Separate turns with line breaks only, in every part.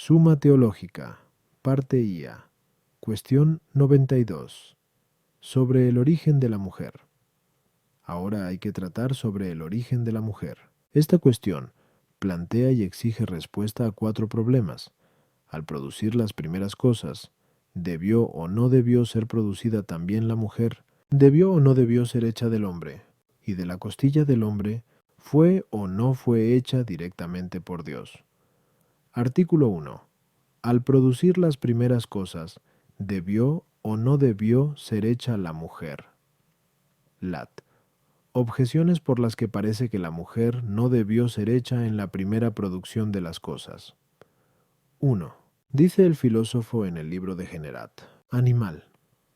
Suma Teológica, parte IA. Cuestión 92. Sobre el origen de la mujer. Ahora hay que tratar sobre el origen de la mujer. Esta cuestión plantea y exige respuesta a 4 problemas. Al producir las primeras cosas, ¿debió o no debió ser producida también la mujer? ¿Debió o no debió ser hecha del hombre? Y de la costilla del hombre, ¿fue o no fue hecha directamente por Dios? Artículo 1. Al producir las primeras cosas, ¿debió o no debió ser hecha la mujer? Lat. Objeciones por las que parece que la mujer no debió ser hecha en la primera producción de las cosas. 1. Dice el filósofo en el libro de Generat: Animal.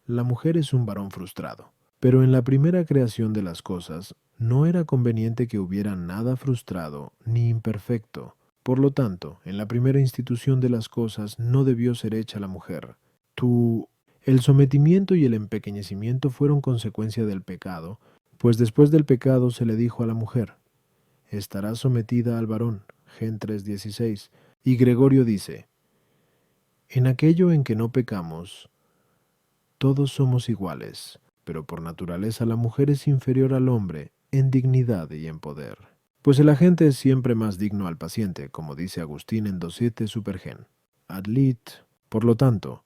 La mujer es un varón frustrado. Pero en la primera creación de las cosas, no era conveniente que hubiera nada frustrado ni imperfecto. Por lo tanto, en la primera institución de las cosas no debió ser hecha la mujer. El sometimiento y el empequeñecimiento fueron consecuencia del pecado, pues después del pecado se le dijo a la mujer: estará sometida al varón. Gen 3:16. Y Gregorio dice: en aquello en que no pecamos, todos somos iguales, pero por naturaleza la mujer es inferior al hombre en dignidad y en poder. Pues el agente es siempre más digno al paciente, como dice Agustín en 2.7 Supergen. Ad lit. Por lo tanto,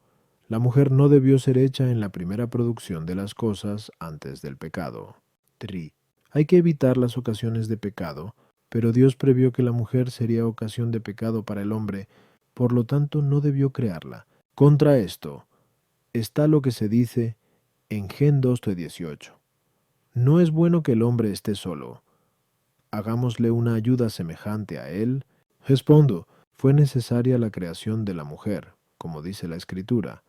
la mujer no debió ser hecha en la primera producción de las cosas antes del pecado. Tri. Hay que evitar las ocasiones de pecado, pero Dios previó que la mujer sería ocasión de pecado para el hombre, por lo tanto no debió crearla. Contra esto está lo que se dice en Gen 2:18. No es bueno que el hombre esté solo. Hagámosle una ayuda semejante a él. Respondo, fue necesaria la creación de la mujer, como dice la Escritura,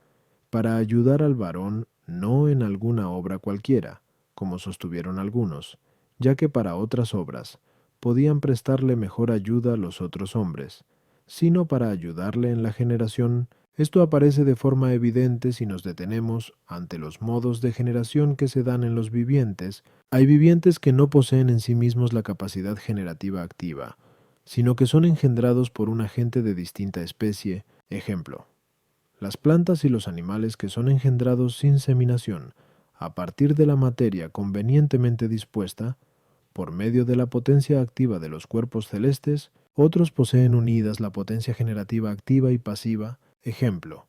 para ayudar al varón no en alguna obra cualquiera, como sostuvieron algunos, ya que para otras obras podían prestarle mejor ayuda los otros hombres, sino para ayudarle en la generación. Esto aparece de forma evidente si nos detenemos ante los modos de generación que se dan en los vivientes. Hay vivientes que no poseen en sí mismos la capacidad generativa activa, sino que son engendrados por un agente de distinta especie. Ejemplo: las plantas y los animales que son engendrados sin seminación, a partir de la materia convenientemente dispuesta, por medio de la potencia activa de los cuerpos celestes. Otros poseen unidas la potencia generativa activa y pasiva. Ejemplo: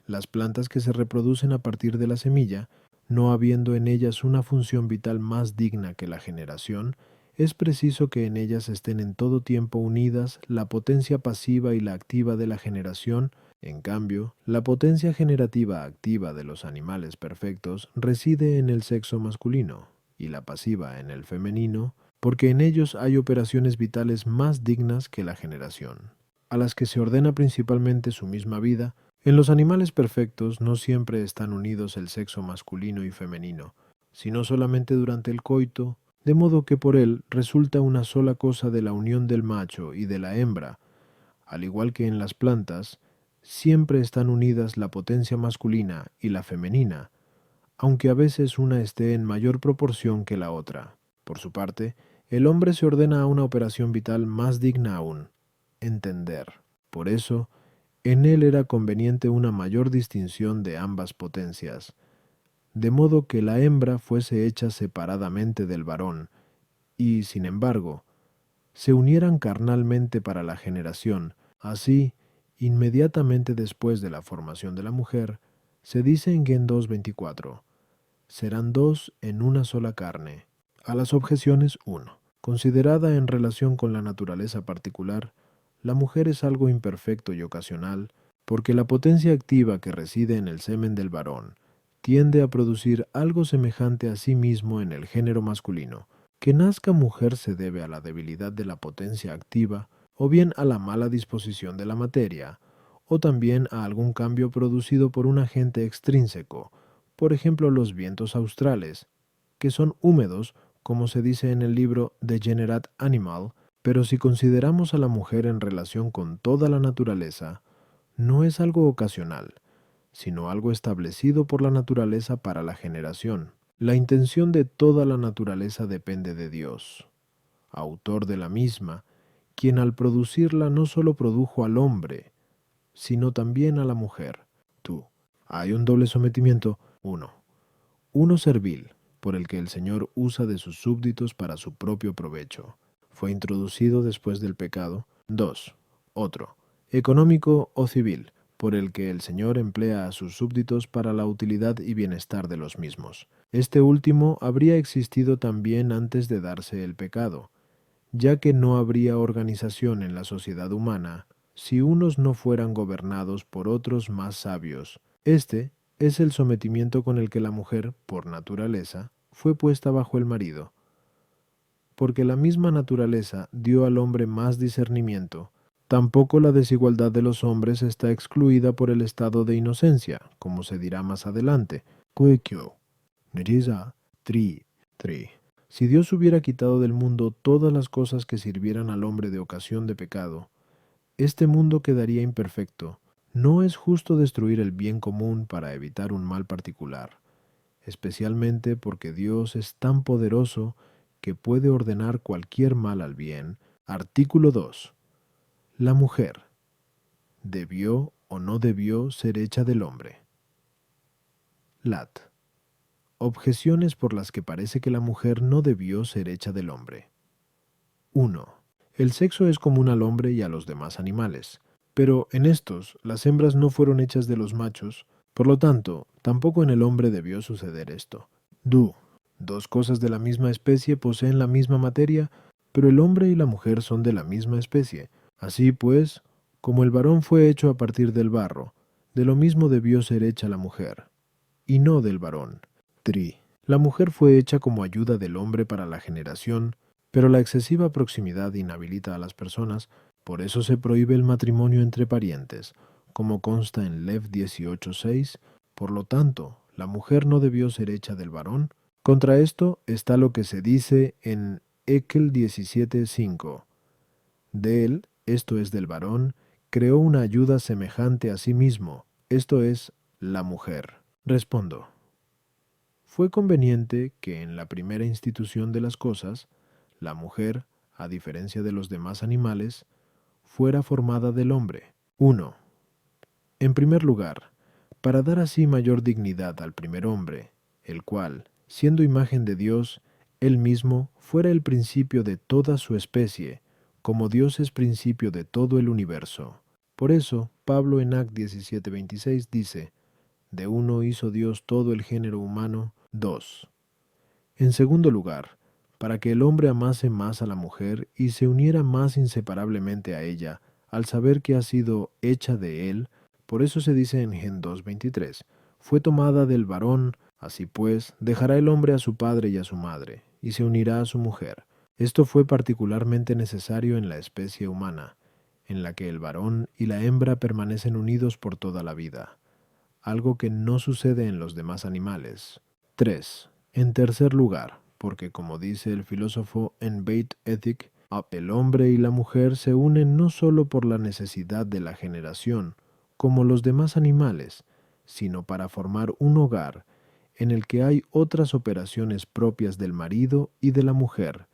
las plantas que se reproducen a partir de la semilla, no habiendo en ellas una función vital más digna que la generación, es preciso que en ellas estén en todo tiempo unidas la potencia pasiva y la activa de la generación. En cambio, la potencia generativa activa de los animales perfectos reside en el sexo masculino, y la pasiva en el femenino, porque en ellos hay operaciones vitales más dignas que la generación, a las que se ordena principalmente su misma vida. En los animales perfectos no siempre están unidos el sexo masculino y femenino, sino solamente durante el coito, de modo que por él resulta una sola cosa de la unión del macho y de la hembra. Al igual que en las plantas, siempre están unidas la potencia masculina y la femenina, aunque a veces una esté en mayor proporción que la otra. Por su parte, el hombre se ordena a una operación vital más digna aún: entender. Por eso, en él era conveniente una mayor distinción de ambas potencias, de modo que la hembra fuese hecha separadamente del varón, y, sin embargo, se unieran carnalmente para la generación. Así, inmediatamente después de la formación de la mujer, se dice en Gen 2:24, serán dos en una sola carne. A las objeciones 1. Considerada en relación con la naturaleza particular, la mujer es algo imperfecto y ocasional, porque la potencia activa que reside en el semen del varón tiende a producir algo semejante a sí mismo en el género masculino. Que nazca mujer se debe a la debilidad de la potencia activa, o bien a la mala disposición de la materia, o también a algún cambio producido por un agente extrínseco, por ejemplo los vientos australes, que son húmedos, como se dice en el libro De Generat Animal. Pero si consideramos a la mujer en relación con toda la naturaleza, no es algo ocasional, sino algo establecido por la naturaleza para la generación. La intención de toda la naturaleza depende de Dios, autor de la misma, quien al producirla no sólo produjo al hombre, sino también a la mujer. Tú. Hay un doble sometimiento. 1. Uno servil, por el que el Señor usa de sus súbditos para su propio provecho. Fue introducido después del pecado. 2. Otro, económico o civil, por el que el Señor emplea a sus súbditos para la utilidad y bienestar de los mismos. Este último habría existido también antes de darse el pecado, ya que no habría organización en la sociedad humana si unos no fueran gobernados por otros más sabios. Este es el sometimiento con el que la mujer, por naturaleza, fue puesta bajo el marido, porque la misma naturaleza dio al hombre más discernimiento. Tampoco la desigualdad de los hombres está excluida por el estado de inocencia, como se dirá más adelante. Koekyo, Nereza, Tri, Tri. Si Dios hubiera quitado del mundo todas las cosas que sirvieran al hombre de ocasión de pecado, este mundo quedaría imperfecto. No es justo destruir el bien común para evitar un mal particular, especialmente porque Dios es tan poderoso que puede ordenar cualquier mal al bien. Artículo 2. La mujer, ¿debió o no debió ser hecha del hombre? Lat. Objeciones por las que parece que la mujer no debió ser hecha del hombre. 1. El sexo es común al hombre y a los demás animales, pero en estos las hembras no fueron hechas de los machos, por lo tanto, tampoco en el hombre debió suceder esto. Du. Dos cosas de la misma especie poseen la misma materia, pero el hombre y la mujer son de la misma especie. Así pues, como el varón fue hecho a partir del barro, de lo mismo debió ser hecha la mujer, y no del varón. Tri. La mujer fue hecha como ayuda del hombre para la generación, pero la excesiva proximidad inhabilita a las personas, por eso se prohíbe el matrimonio entre parientes, como consta en Lev 18:6. Por lo tanto, la mujer no debió ser hecha del varón. Contra esto está lo que se dice en Ekel 17:5. De él, esto es del varón, creó una ayuda semejante a sí mismo, esto es, la mujer. Respondo. Fue conveniente que en la primera institución de las cosas, la mujer, a diferencia de los demás animales, fuera formada del hombre. 1. En primer lugar, para dar así mayor dignidad al primer hombre, el cual, siendo imagen de Dios, él mismo fuera el principio de toda su especie, como Dios es principio de todo el universo. Por eso, Pablo en Act 17:26 dice, de uno hizo Dios todo el género humano. 2. En segundo lugar, para que el hombre amase más a la mujer y se uniera más inseparablemente a ella, al saber que ha sido hecha de él, por eso se dice en Gen 2:23, fue tomada del varón, así pues, dejará el hombre a su padre y a su madre, y se unirá a su mujer. Esto fue particularmente necesario en la especie humana, en la que el varón y la hembra permanecen unidos por toda la vida, algo que no sucede en los demás animales. 3. En tercer lugar, porque como dice el filósofo en Beit Ethic, el hombre y la mujer se unen no solo por la necesidad de la generación, como los demás animales, sino para formar un hogar en el que hay otras operaciones propias del marido y de la mujer,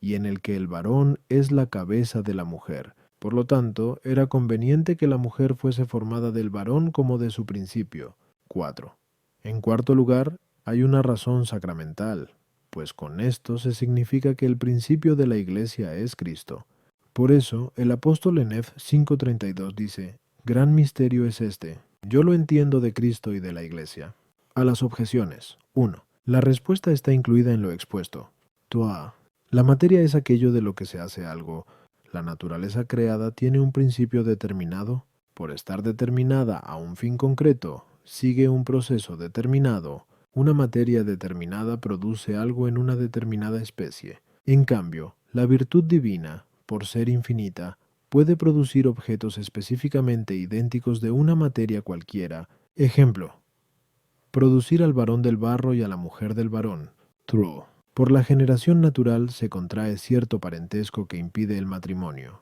y en el que el varón es la cabeza de la mujer. Por lo tanto, era conveniente que la mujer fuese formada del varón como de su principio. 4. En cuarto lugar, hay una razón sacramental, pues con esto se significa que el principio de la Iglesia es Cristo. Por eso, el apóstol en Ef 5:32 dice, gran misterio es este, yo lo entiendo de Cristo y de la Iglesia. A las objeciones. 1. La respuesta está incluida en lo expuesto. Toa. La materia es aquello de lo que se hace algo. La naturaleza creada tiene un principio determinado. Por estar determinada a un fin concreto, sigue un proceso determinado. Una materia determinada produce algo en una determinada especie. En cambio, la virtud divina, por ser infinita, puede producir objetos específicamente idénticos de una materia cualquiera. Ejemplo, producir al varón del barro y a la mujer del varón. True. Por la generación natural se contrae cierto parentesco que impide el matrimonio.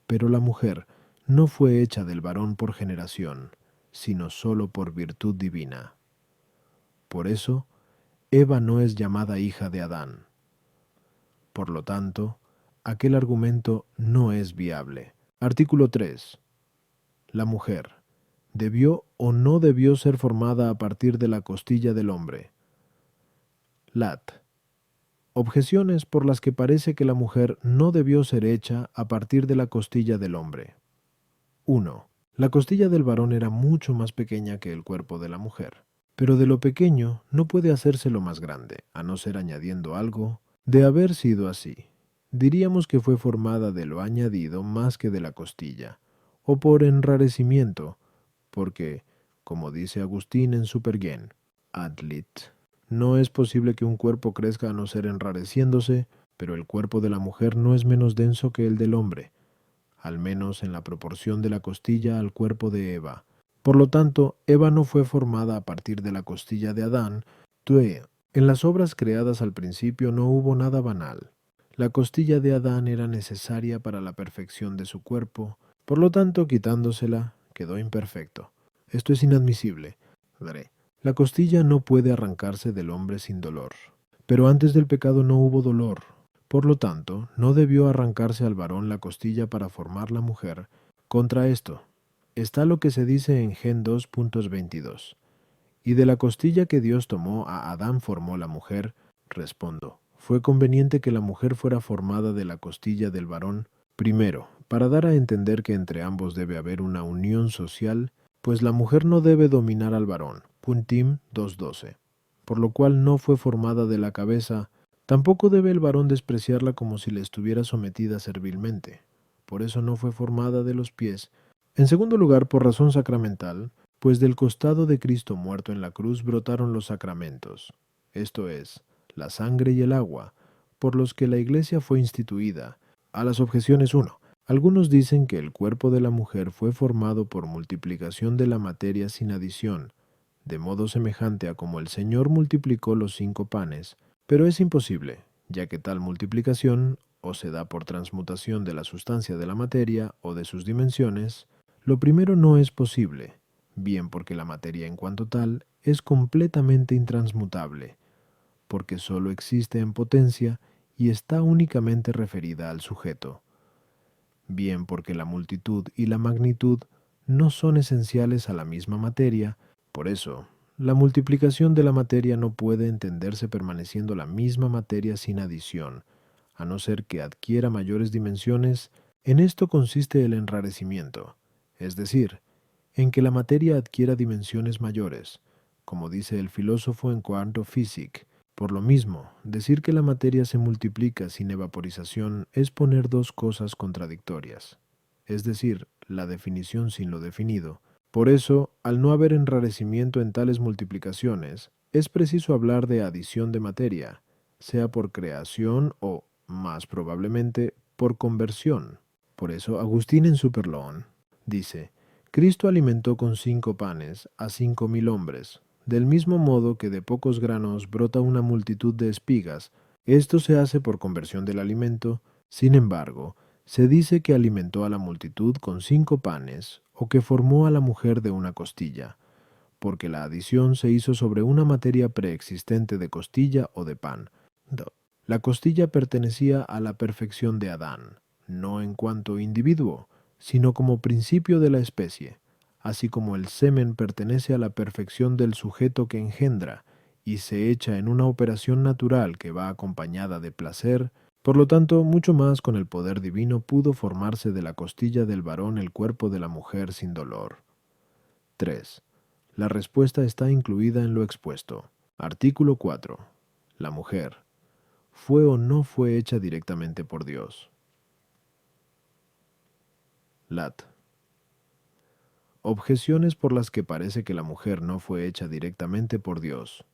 Pero la mujer no fue hecha del varón por generación, sino sólo por virtud divina. Por eso, Eva no es llamada hija de Adán. Por lo tanto, aquel argumento no es viable. Artículo 3. La mujer, ¿debió o no debió ser formada a partir de la costilla del hombre? Lat. Objeciones por las que parece que la mujer no debió ser hecha a partir de la costilla del hombre. 1. La costilla del varón era mucho más pequeña que el cuerpo de la mujer, pero de lo pequeño no puede hacérselo más grande, a no ser añadiendo algo. De haber sido así, diríamos que fue formada de lo añadido más que de la costilla, o por enrarecimiento, porque, como dice Agustín en Supergen, Adlit, no es posible que un cuerpo crezca a no ser enrareciéndose, pero el cuerpo de la mujer no es menos denso que el del hombre, al menos en la proporción de la costilla al cuerpo de Eva. Por lo tanto, Eva no fue formada a partir de la costilla de Adán. En las obras creadas al principio no hubo nada banal. La costilla de Adán era necesaria para la perfección de su cuerpo, por lo tanto, quitándosela, quedó imperfecto. Esto es inadmisible. La costilla no puede arrancarse del hombre sin dolor. Pero antes del pecado no hubo dolor. Por lo tanto, no debió arrancarse al varón la costilla para formar la mujer. Contra esto, está lo que se dice en Gen 2.22. Y de la costilla que Dios tomó a Adán formó la mujer, respondo. Fue conveniente que la mujer fuera formada de la costilla del varón, primero, para dar a entender que entre ambos debe haber una unión social, pues la mujer no debe dominar al varón. Puntim 2.12. Por lo cual no fue formada de la cabeza. Tampoco debe el varón despreciarla como si le estuviera sometida servilmente. Por eso no fue formada de los pies. En segundo lugar, por razón sacramental, pues del costado de Cristo muerto en la cruz brotaron los sacramentos, esto es, la sangre y el agua, por los que la Iglesia fue instituida. A las objeciones 1. Algunos dicen que el cuerpo de la mujer fue formado por multiplicación de la materia sin adición, de modo semejante a como el Señor multiplicó los 5 panes, pero es imposible, ya que tal multiplicación o se da por transmutación de la sustancia de la materia o de sus dimensiones. Lo primero no es posible, bien porque la materia en cuanto tal es completamente intransmutable, porque sólo existe en potencia y está únicamente referida al sujeto, bien porque la multitud y la magnitud no son esenciales a la misma materia. Por eso, la multiplicación de la materia no puede entenderse permaneciendo la misma materia sin adición, a no ser que adquiera mayores dimensiones. En esto consiste el enrarecimiento, es decir, en que la materia adquiera dimensiones mayores, como dice el filósofo en Quantum Physics. Por lo mismo, decir que la materia se multiplica sin evaporización es poner dos cosas contradictorias, es decir, la definición sin lo definido. Por eso, al no haber enrarecimiento en tales multiplicaciones, es preciso hablar de adición de materia, sea por creación o, más probablemente, por conversión. Por eso, Agustín en Superloon dice: Cristo alimentó con 5 panes a 5.000 hombres, del mismo modo que de pocos granos brota una multitud de espigas. Esto se hace por conversión del alimento. Sin embargo, se dice que alimentó a la multitud con 5 panes, o que formó a la mujer de una costilla, porque la adición se hizo sobre una materia preexistente de costilla o de pan. La costilla pertenecía a la perfección de Adán, no en cuanto individuo, sino como principio de la especie, así como el semen pertenece a la perfección del sujeto que engendra, y se echa en una operación natural que va acompañada de placer. Por lo tanto, mucho más con el poder divino pudo formarse de la costilla del varón el cuerpo de la mujer sin dolor. 3. La respuesta está incluida en lo expuesto. Artículo 4. La mujer, ¿fue o no fue hecha directamente por Dios? Lat. Objeciones por las que parece que la mujer no fue hecha directamente por Dios.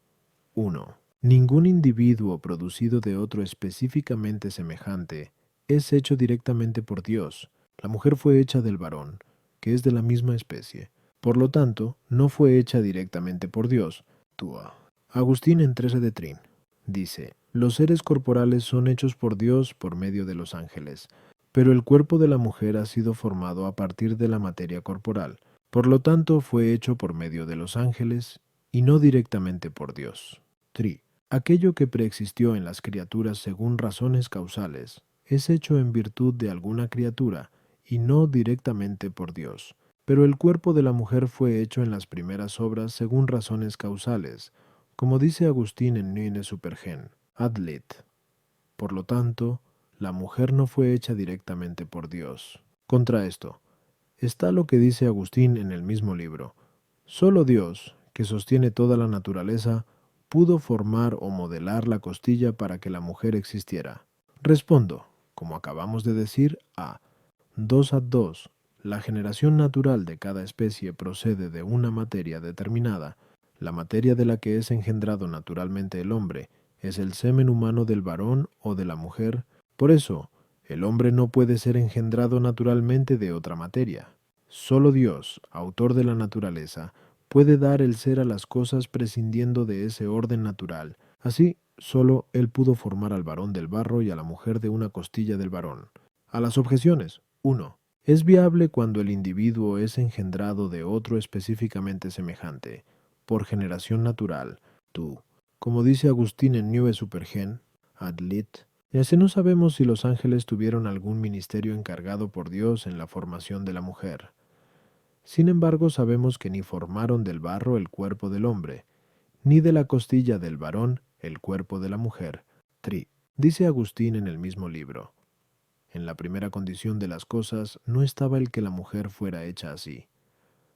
1. Ningún individuo producido de otro específicamente semejante es hecho directamente por Dios. La mujer fue hecha del varón, que es de la misma especie. Por lo tanto, no fue hecha directamente por Dios. Agustín en 13 de Trin dice: los seres corporales son hechos por Dios por medio de los ángeles, pero el cuerpo de la mujer ha sido formado a partir de la materia corporal. Por lo tanto, fue hecho por medio de los ángeles y no directamente por Dios. Aquello que preexistió en las criaturas según razones causales es hecho en virtud de alguna criatura y no directamente por Dios. Pero el cuerpo de la mujer fue hecho en las primeras obras según razones causales, como dice Agustín en Neue Supergen, ad lit. Por lo tanto, la mujer no fue hecha directamente por Dios. Contra esto, está lo que dice Agustín en el mismo libro. Solo Dios, que sostiene toda la naturaleza, pudo formar o modelar la costilla para que la mujer existiera. Respondo, como acabamos de decir, a 2 ad 2. La generación natural de cada especie procede de una materia determinada. La materia de la que es engendrado naturalmente el hombre es el semen humano del varón o de la mujer. Por eso, el hombre no puede ser engendrado naturalmente de otra materia. Solo Dios, autor de la naturaleza, puede dar el ser a las cosas prescindiendo de ese orden natural. Así, solo Él pudo formar al varón del barro y a la mujer de una costilla del varón. A las objeciones. 1. Es viable cuando el individuo es engendrado de otro específicamente semejante, por generación natural. 2. Como dice Agustín en Neue Supergen, ad lit. Y así no sabemos si los ángeles tuvieron algún ministerio encargado por Dios en la formación de la mujer. Sin embargo, sabemos que ni formaron del barro el cuerpo del hombre, ni de la costilla del varón el cuerpo de la mujer. 3. Dice Agustín en el mismo libro. En la primera condición de las cosas no estaba el que la mujer fuera hecha así,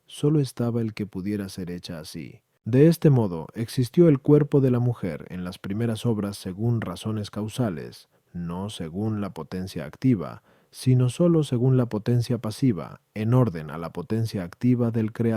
solo estaba el que pudiera ser hecha así. De este modo, existió el cuerpo de la mujer en las primeras obras según razones causales, no según la potencia activa, sino solo según la potencia pasiva, en orden a la potencia activa del Creador.